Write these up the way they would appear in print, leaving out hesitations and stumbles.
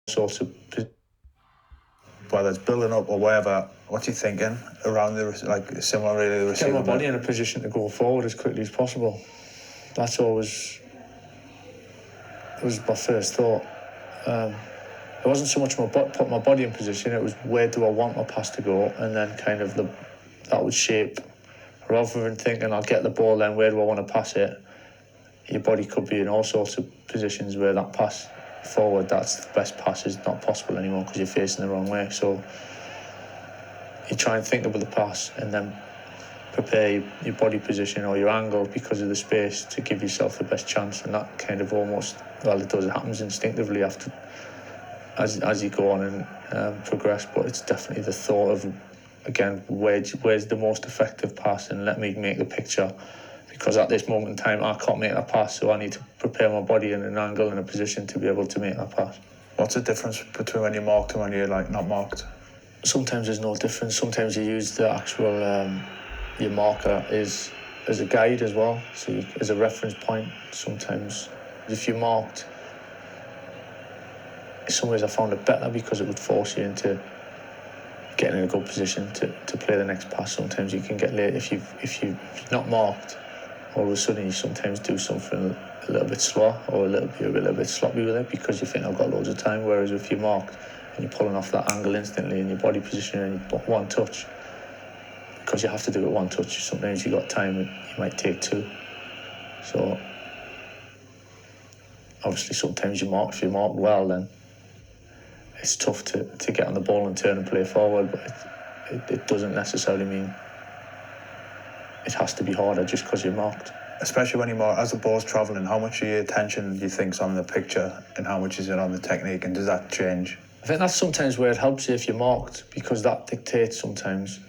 sorts of, whether it's building up or whatever, what's he thinking around similar really the receiver? Get my body in a position to go forward as quickly as possible. That's always, it was my first thought. It wasn't so much put my body in position, it was where do I want my pass to go, and then kind of that would shape. Rather than thinking I'll get the ball, then where do I want to pass it, your body could be in all sorts of positions where that pass forward, that's the best pass, is not possible anymore because you're facing the wrong way. So you try and think about the pass and then prepare your body position or your angle because of the space to give yourself the best chance. And that kind of almost, well, it happens instinctively after as you go on and progress. But it's definitely the thought of, again, where's the most effective pass, and let me make the picture, because at this moment in time I can't make that pass, so I need to prepare my body in an angle and a position to be able to make that pass. What's the difference between when you're marked and when you're not marked? Sometimes there's no difference. Sometimes you use the actual your marker as a guide as well, so as a reference point. Sometimes if you're marked, in some ways I found it better because it would force you into getting in a good position to play the next pass. Sometimes you can get late if you're not marked. All of a sudden you sometimes do something a little bit slow or a little bit sloppy with it because you think I've got loads of time. Whereas if you're marked and you're pulling off that angle instantly in your body position and you put one touch, because you have to do it one touch, sometimes you got time and you might take two. So obviously sometimes if you're marked well, then it's tough to get on the ball and turn and play forward, but it doesn't necessarily mean it has to be harder just because you're marked. Especially when you're marked, as the ball's travelling, how much of your attention do you think's on the picture and how much is it on the technique, and does that change? I think that's sometimes where it helps you if you're marked, because that dictates sometimes.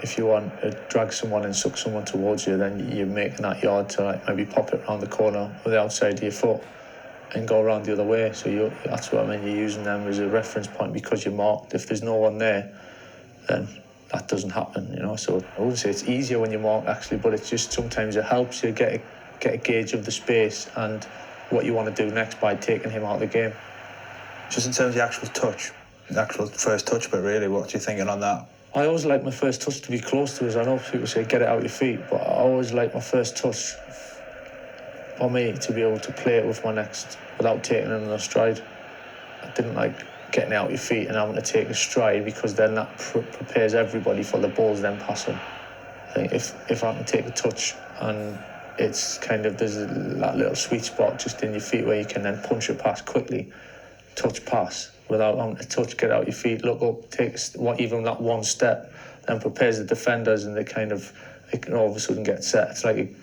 If you want to drag someone and suck someone towards you, then you're making that yard to maybe pop it around the corner with the outside of your foot and go around the other way. So that's what I mean, you're using them as a reference point because you're marked. If there's no one there, then that doesn't happen, So I wouldn't say it's easier when you're marked actually, but it's just sometimes it helps you get a gauge of the space and what you want to do next by taking him out of the game. Just in terms of the actual touch, the actual first touch, but really, what are you thinking on that? I always like my first touch to be close to us. I know people say get it out your feet, but I always like my first touch for me to be able to play it with my next without taking it in a stride. I didn't like getting it out your feet and having to take a stride, because then that prepares everybody for the balls then passing. I think if I can take a touch and it's kind of, there's that little sweet spot just in your feet where you can then punch it past quickly, touch pass, without having to touch, get out your feet, look up, take even that one step, then prepares the defenders, and they can all of a sudden get set. It's like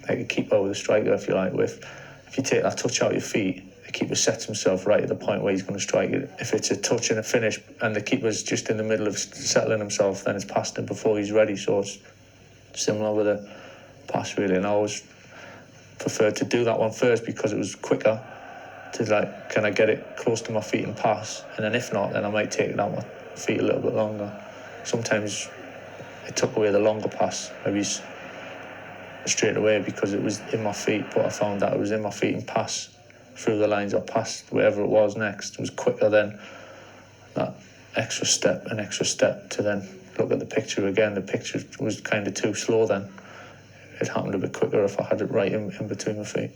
a keeper with a striker, if you like. If you take that touch out your feet, the keeper sets himself right at the point where he's going to strike it. If it's a touch and a finish and the keeper's just in the middle of settling himself, then it's past him before he's ready. So it's similar with a pass really, and I always preferred to do that one first because it was quicker to can I get it close to my feet and pass, and then if not, then I might take it out my feet a little bit longer. Sometimes it took away the longer pass, maybe straight away because it was in my feet, but I found that it was in my feet and pass through the lines or past wherever it was next. It was quicker than that extra step to then look at the picture again. The picture was kind of too slow then. It happened a bit quicker if I had it right in between my feet.